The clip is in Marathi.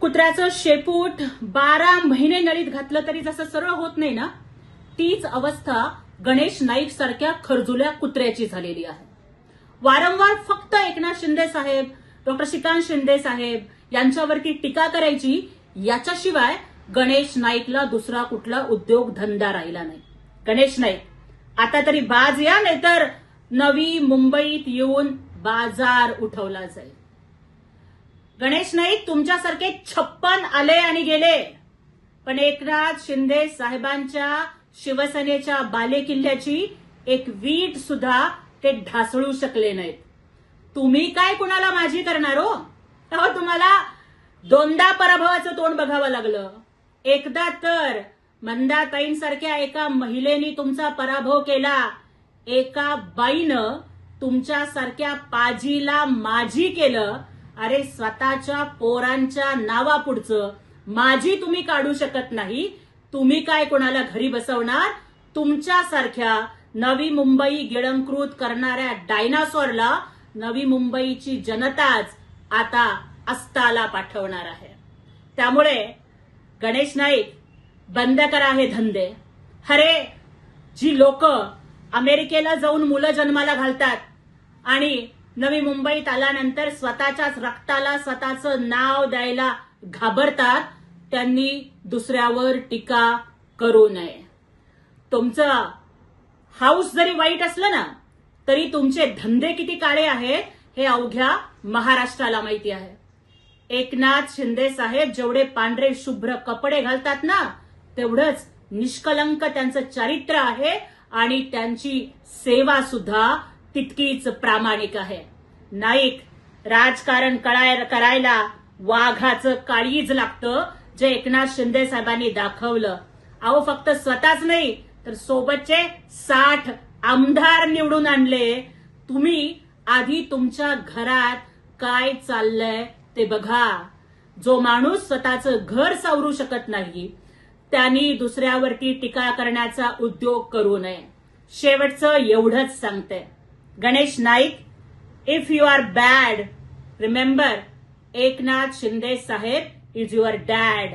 कुत्र्याचं शेपूट 12 महिने नळीत घातलं तरी जसं सरळ होत नाही ना, तीच अवस्था गणेश नाईक सारख्या खरजुल्या कुत्र्याची झालेली आहे. वारंवार फक्त एकनाथ शिंदे साहेब, डॉक्टर श्रीकांत शिंदे साहेब यांच्यावरती टीका करायची, याच्याशिवाय गणेश नाईकला दुसरा कुठला उद्योग धंदा राहिला नाही. गणेश नाईक आता तरी बाज या, नाहीतर नवी मुंबईत येऊन बाजार उठवला जाईल. गणेश नाईक तुमच्यासारखे 56 आले आणि गेले, पण एकनाथ शिंदे साहेबांच्या शिवसेनेच्या बालेकिल्ल्याची एक वीट सुद्धा ते ढासळू शकले नाहीत. तुम्ही काय कुणाला माझी करणार हो? तेव्हा तुम्हाला दोनदा पराभवाचं तोंड बघावं लागलं. एकदा तर मंदाताईंसारख्या एका महिलेनी तुमचा पराभव केला. एका बाईनं तुमच्यासारख्या पाजीला माझी केलं. अरे स्वतःच्या पोरांच्या नावापुढचं माझी तुम्ही काढू शकत नाही, तुम्ही काय कोणाला घरी बसवणार? तुमच्यासारख्या नवी मुंबई गिळंकृत करणाऱ्या डायनासॉरला नवी मुंबईची जनताच आता अस्ताला पाठवणार आहे. त्यामुळे गणेश नाईक बंद करा हे धंदे. अरे जी लोक अमेरिकेला जाऊन मुलं जन्माला घालतात आणि नवी मुंबईत आल्यानंतर स्वतःच्याच रक्ताला स्वतःचं नाव द्यायला घाबरतात, त्यांनी दुसऱ्यावर टीका करू नये. तुमचं हाऊस जरी वाईट असलं ना, तरी तुमचे धंदे किती काळे आहेत हे अवघ्या महाराष्ट्राला माहिती आहे. एकनाथ शिंदे साहेब जेवढे पांढरे शुभ्र कपडे घालतात ना, तेवढंच निष्कलंक त्यांचं चारित्र्य आहे आणि त्यांची सेवा सुद्धा तितकीच प्रामाणिक आहे. नाईक राजकारण करायला वाघाचं काळीज लागतं, जे एकनाथ शिंदे साहेबांनी दाखवलं. अहो फक्त स्वतःच नाही तर सोबतचे 60 आमदार निवडून आणले. तुम्ही आधी तुमच्या घरात काय चाललंय ते बघा. जो माणूस स्वतःचं घर सावरू शकत नाही, त्यांनी दुसऱ्यावरती टीका करण्याचा उद्योग करू नये. शेवटचं एवढंच सांगते, Ganesh Naik, if you are bad, remember Eknath Shinde साहेब इज युअर डॅड.